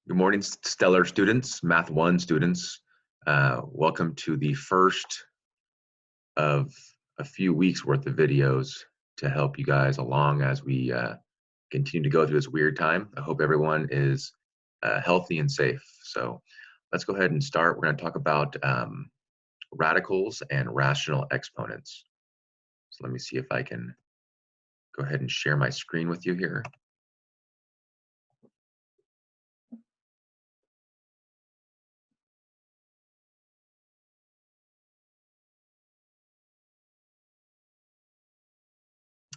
Good morning, stellar students, Math 1 students. Welcome to the first of a few weeks worth of videos to help you guys along as we continue to go through this weird time. I hope everyone is healthy and safe. So let's go ahead and start. We're going to talk about radicals and rational exponents. So let me see if I can go ahead and share my screen with you here.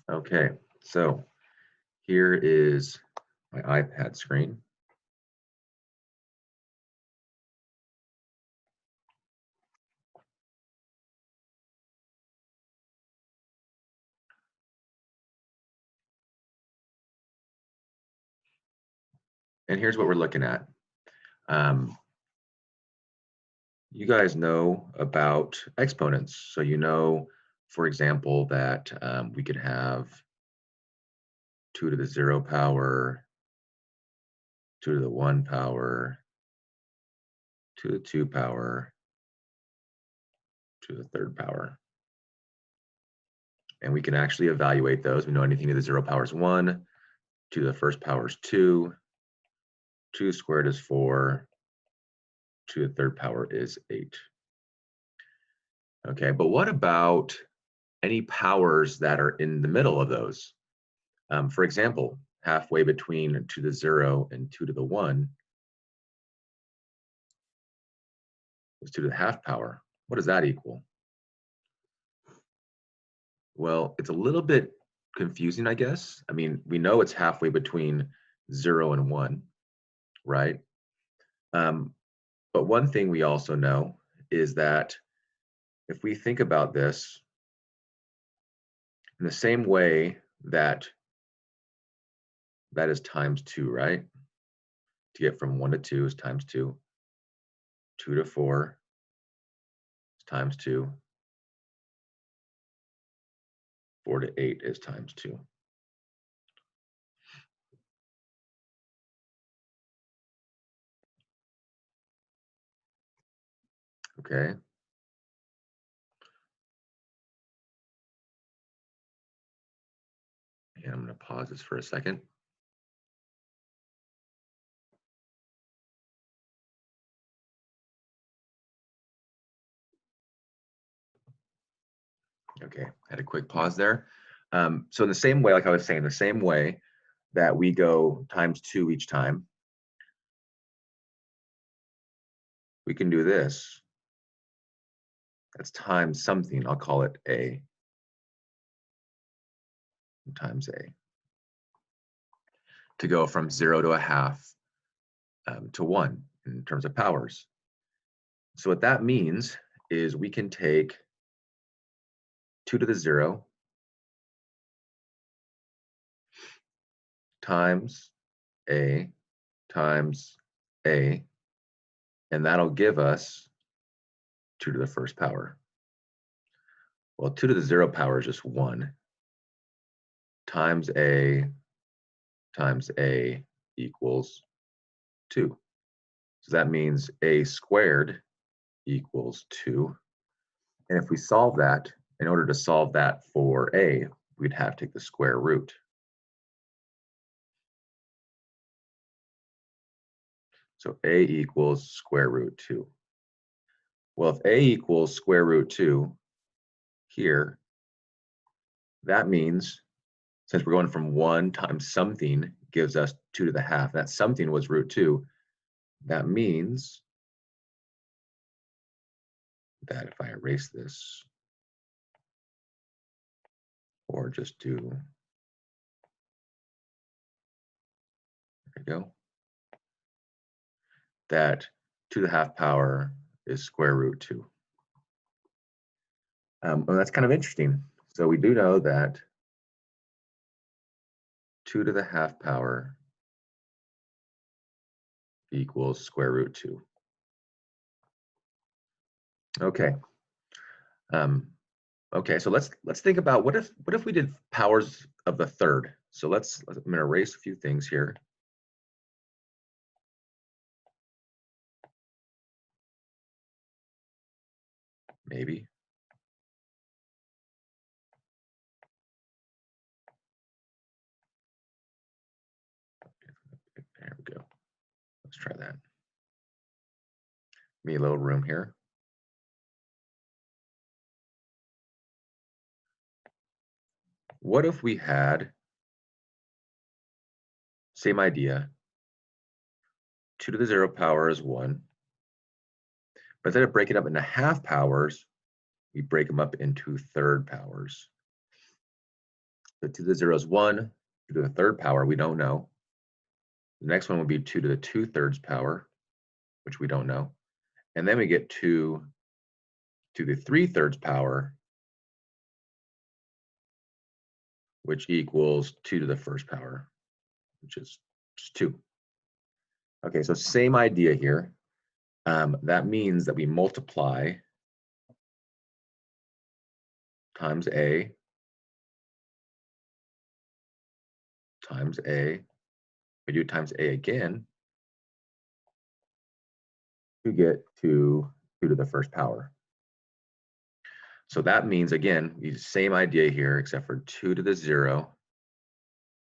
Okay, so here is my iPad screen. And here's what we're looking at. You guys know about exponents. So you know, for example, that we could have 2 to the 0 power, 2 to the 1 power, 2 to the 2 power, 2 to the 3rd power. And we can actually evaluate those. We know anything to the 0 power is 1, 2 to the 1st power is 2, 2 squared is 4, 2 to the 3rd power is 8. Okay, but what about any powers that are in the middle of those? For example, halfway between 2 to the 0 and 2 to the 1 is 2 to the half power. What does that equal? Well, it's a little bit confusing, I guess. I mean, we know it's halfway between 0 and 1, right? But one thing we also know is that if we think about this in the same way that that is times 2, right? To get from 1 to 2 is times 2. 2 to 4 is times 2. 4 to 8 is times 2. Okay. And I'm going to pause this for a second. Okay, had a quick pause there. So in the same way, like I was saying, the same way that we go times 2 each time, we can do this. That's times something. I'll call it A times A to go from 0 to a half to 1 in terms of powers. So what that means is we can take 2 to the 0 times A times A, and that'll give us 2 to the 1st power. Well, 2 to the 0 power is just 1 times A equals 2. So that means A squared equals 2. And if we solve that, in order to solve that for A, we'd have to take the square root. So A equals square root 2. Well, if A equals square root 2 here, that means since we're going from 1 times something gives us 2 to the half, that something was root 2, that means that if I erase this, or just do, there we go, that 2 to the half power is square root 2. Well, that's kind of interesting. So we do know that 2 to the half power equals square root 2. Okay. Okay, so let's think about what if we did powers of the third. So I'm going to erase a few things here. maybe. There we go. Let's try that. Give me a little room here. What if we had, same idea, 2 to the 0 power is 1. But instead of breaking up into half powers, we break them up into third powers. So 2 to the 0 is 1, 2 to the third power, we don't know. The next one would be 2 to the 2/3 power, which we don't know. And then we get 2 to the 3/3 power, which equals 2 to the first power, which is just 2. Okay, so same idea here. That means that we multiply times A times A. We do times A again. We get 2 to the first power. So that means, again, the same idea here, except for 2 to the 0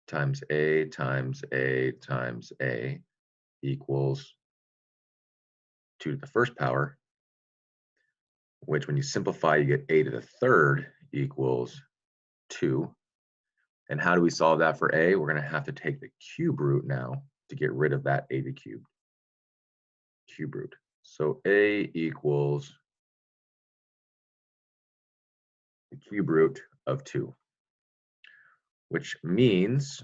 times A times A times A equals 2 to the first power, which when you simplify, you get A to the third equals 2. And how do we solve that for A? We're going to have to take the cube root now to get rid of that A to the cubed. Cube root. So A equals the cube root of 2, which means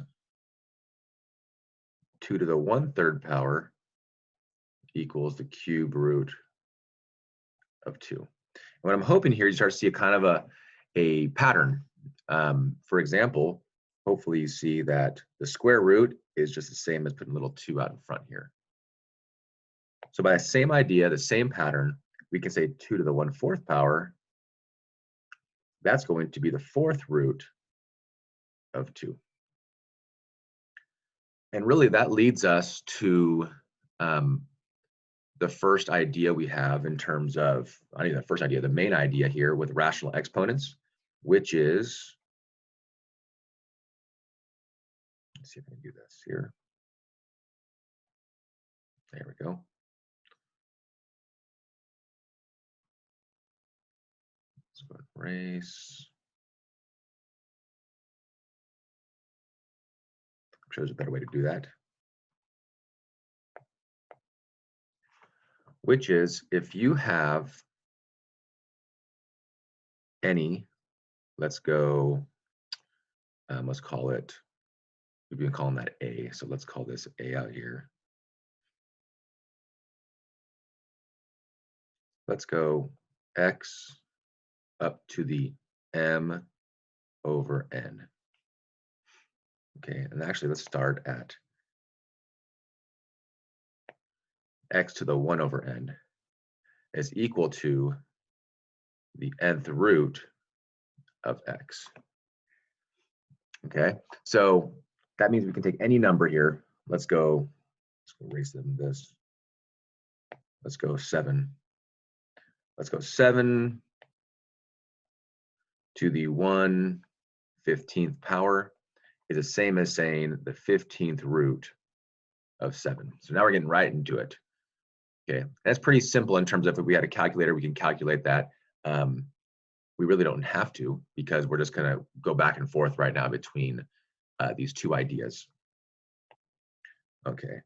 2 to the 1/3 power equals the cube root of 2. And what I'm hoping here, you start to see a kind of a pattern. For example, hopefully you see that the square root is just the same as putting a little 2 out in front here. So by the same idea, the same pattern, we can say 2 to the 1/4 power, that's going to be the fourth root of 2. And really that leads us to the first idea we have in terms of, I mean, the first idea, the main idea here with rational exponents, which is, let's see if I can do this here. There we go. Let's go erase. I'm sure there's a better way to do that. Which is, if you have any, let's go, let's call it, we've been calling that A, so let's call this A out here. Let's go x up to the m over n. Okay, and actually let's start at x to the 1 over n is equal to the nth root of x. Okay, so that means we can take any number here. Let's erase them this. Let's go 7. Let's go 7 to the 1/15th power is the same as saying the 15th root of 7. So now we're getting right into it. Okay, that's pretty simple in terms of if we had a calculator, we can calculate that. We really don't have to because we're just going to go back and forth right now between these two ideas. Okay.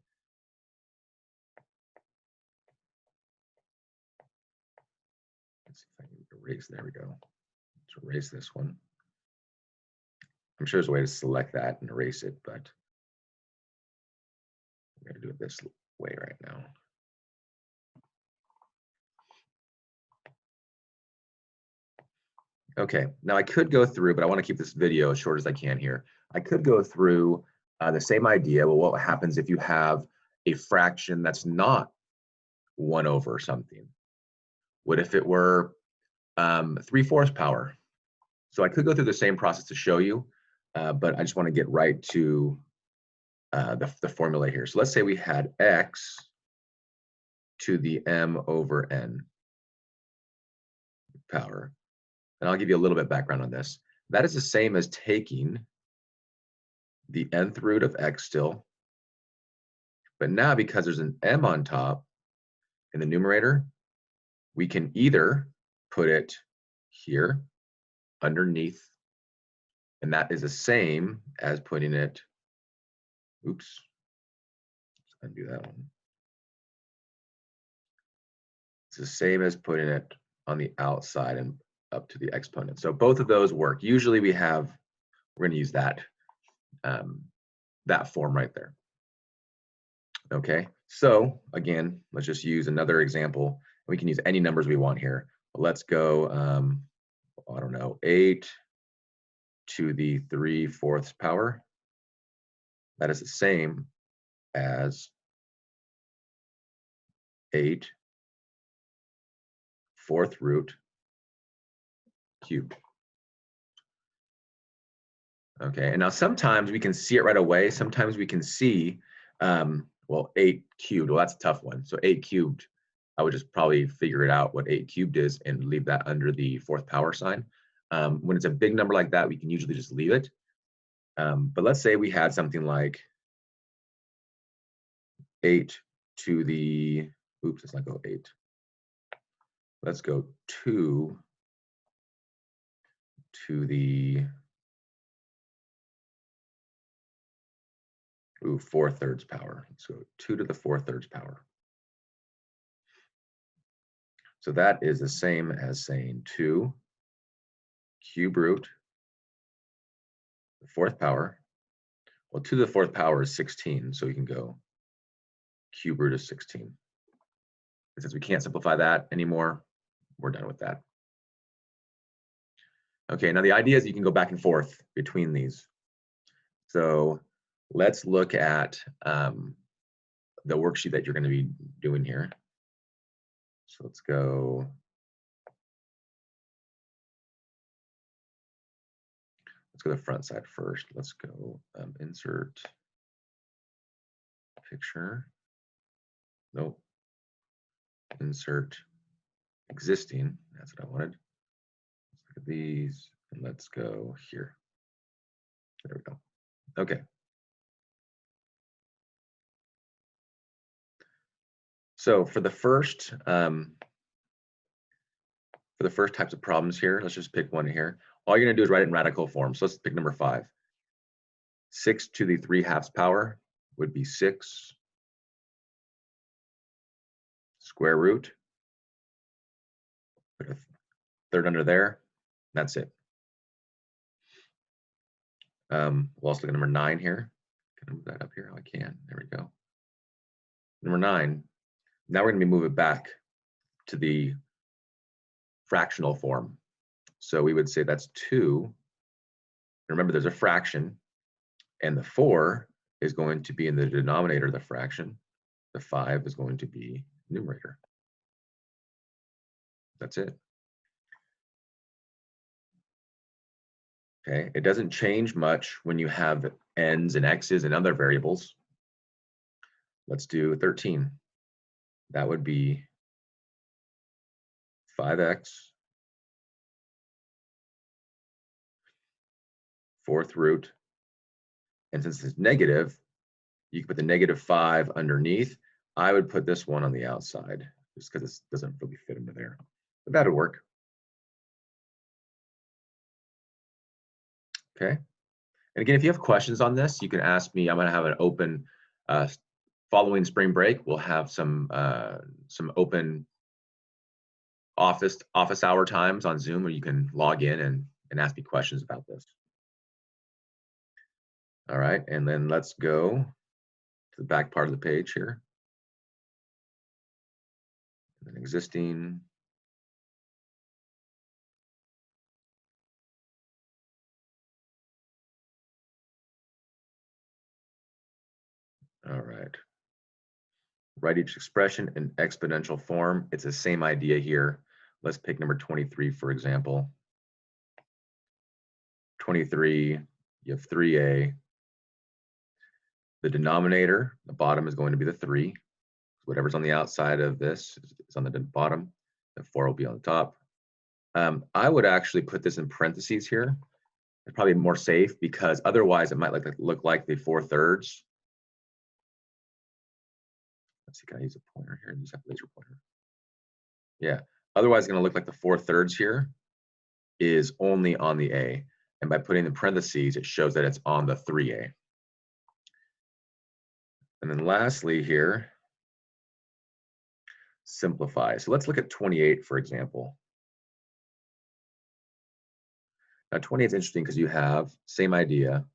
Let's see if I can erase. There we go. Let's erase this one. I'm sure there's a way to select that and erase it, but I'm going to do it this way right now. Okay, now I could go through, but I want to keep this video as short as I can here. I could go through the same idea. Well, what happens if you have a fraction that's not 1 over something? What if it were 3/4 power? So I could go through the same process to show you, but I just want to get right to the formula here. So let's say we had x to the m over n. power. And I'll give you a little bit of background on this. That is the same as taking the nth root of x still, but now because there's an m on top in the numerator, we can either put it here underneath, and that is the same as putting it, oops, let's undo that one. It's the same as putting it on the outside and up to the exponent. So both of those work. Usually we're going to use that, that form right there. Okay, so again, let's just use another example. We can use any numbers we want here. Let's go, I don't know, 8 to the 3/4 power. That is the same as 8 4th root cubed. Okay, and now sometimes we can see it right away. Sometimes we can see, well, 8 cubed. Well, that's a tough one. So 8 cubed, I would just probably figure it out what 8 cubed is and leave that under the 4th power sign. When it's a big number like that, we can usually just leave it. But let's say we had something like 8 to the, oops, let's not go 8. Let's go 2 to the 4/3 power. So 2 to the 4/3 power. So that is the same as saying 2 cube root, the 4th power. Well, 2 to the 4th power is 16, so we can go cube root of 16. And since we can't simplify that anymore, we're done with that. Okay, now the idea is you can go back and forth between these. So let's look at the worksheet that you're going to be doing here. So let's go. Let's go to the front side first. Let's go insert picture. Nope. Insert existing. That's what I wanted. Let's look at these and let's go here. There we go. Okay. So for the first types of problems here, let's just pick one here. All you're gonna do is write it in radical form. So let's pick number 5. 6 to the 3/2 power would be 6 square root. Put a third under there. That's it. We'll also look at number 9 here. Can I move that up here? Oh, I can. There we go. Number 9. Now we're going to be moving back to the fractional form. So we would say that's 2. Remember, there's a fraction, and the 4 is going to be in the denominator of the fraction. The 5 is going to be numerator. That's it. Okay, it doesn't change much when you have n's and x's and other variables. Let's do 13. That would be 5x 4th root. And since it's negative, you can put the -5 underneath. I would put this one on the outside just because it doesn't really fit into there. But that'll work. Okay. And again, if you have questions on this, you can ask me. I'm going to have an open, following spring break, we'll have some open office hour times on Zoom where you can log in and ask me questions about this. All right, and then let's go to the back part of the page here. And then existing. All right. Write each expression in exponential form. It's the same idea here. Let's pick number 23, for example. 23, you have 3a. The denominator, the bottom is going to be the 3. Whatever's on the outside of this is on the bottom. The 4 will be on the top. I would actually put this in parentheses here. It's probably more safe because otherwise it might look like the 4/3. Let's see, can I use a pointer here? Use that laser pointer. Yeah, otherwise it's going to look like the 4/3 here is only on the A. And by putting the parentheses, it shows that it's on the 3A. And then lastly here, simplify. So let's look at 28, for example. Now 28 is interesting because you have same idea.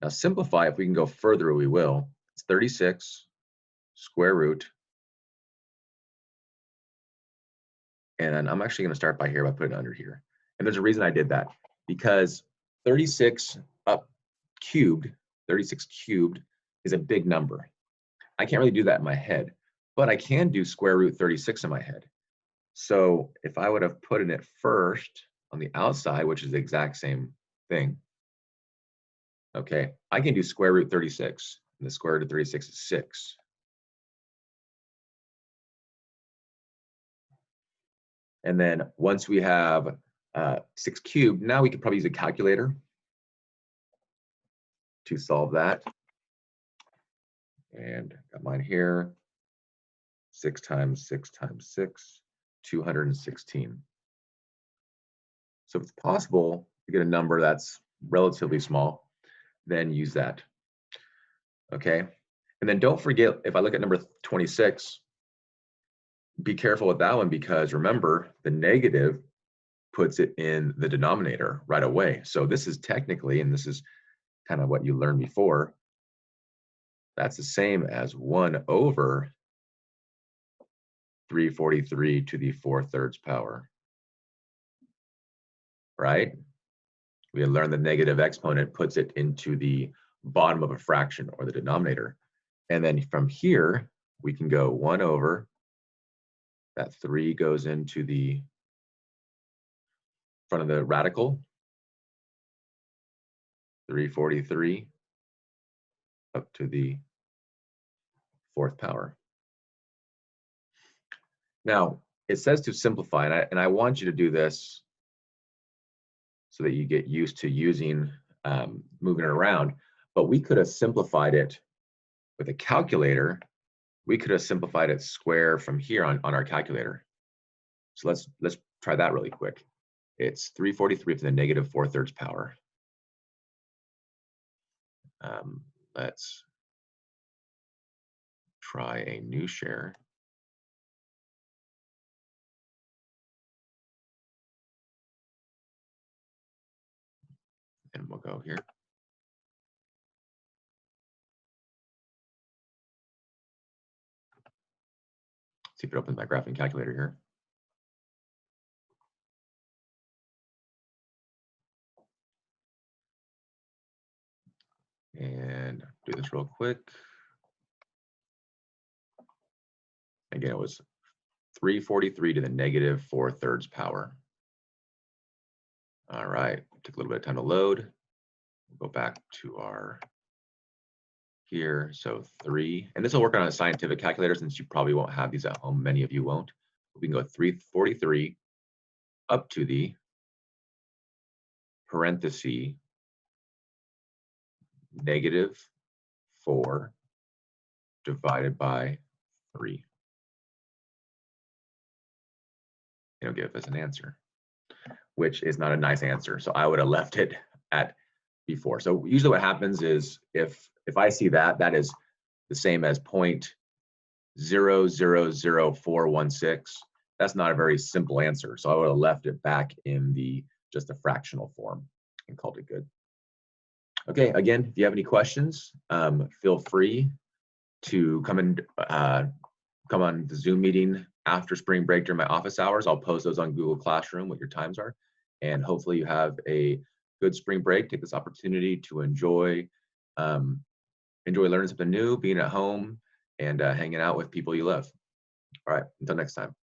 Now simplify, if we can go further, we will. It's 36 square root. And I'm actually going to start by here by putting it under here. And there's a reason I did that, because 36 up cubed, 36 cubed is a big number. I can't really do that in my head, but I can do square root 36 in my head. So if I would have put in it first on the outside, which is the exact same thing, okay, I can do square root 36, and the square root of 36 is 6. And then once we have 6 cubed, now we could probably use a calculator to solve that. And got mine here. 6 times 6 times 6, 216. So if it's possible to get a number that's relatively small, then use that. Okay. And then don't forget, if I look at number 26, be careful with that one, because remember, the negative puts it in the denominator right away. So this is technically, and this is kind of what you learned before, that's the same as 1 over 343 to the 4/3 power, right? We had learned the negative exponent puts it into the bottom of a fraction, or the denominator. And then from here, we can go 1 over, that 3 goes into the front of the radical, 343 up to the 4th power. Now, it says to simplify, and I want you to do this so that you get used to using, moving it around, but we could have simplified it with a calculator. We could have simplified it square from here on our calculator. So let's try that really quick. It's 343 to the negative 4/3 power. Let's try a new share. And we'll go here. See if it opens my graphing calculator here. And do this real quick. Again, it was 343 to the negative 4/3 power. All right, took a little bit of time to load. We'll go back to our here. So 3, and this will work on a scientific calculator since you probably won't have these at home. Many of you won't. We can go 343 up to the parenthesis negative 4 divided by 3. It'll give us an answer, which is not a nice answer. So I would have left it at before. So usually what happens is if I see that, that is the same as 0.000416. That's not a very simple answer. So I would have left it back in the just a fractional form and called it good. Okay, again, if you have any questions, feel free to come on the Zoom meeting after spring break during my office hours. I'll post those on Google Classroom, what your times are. And hopefully you have a good spring break. Take this opportunity to enjoy learning something new, being at home, and hanging out with people you love. All right, until next time.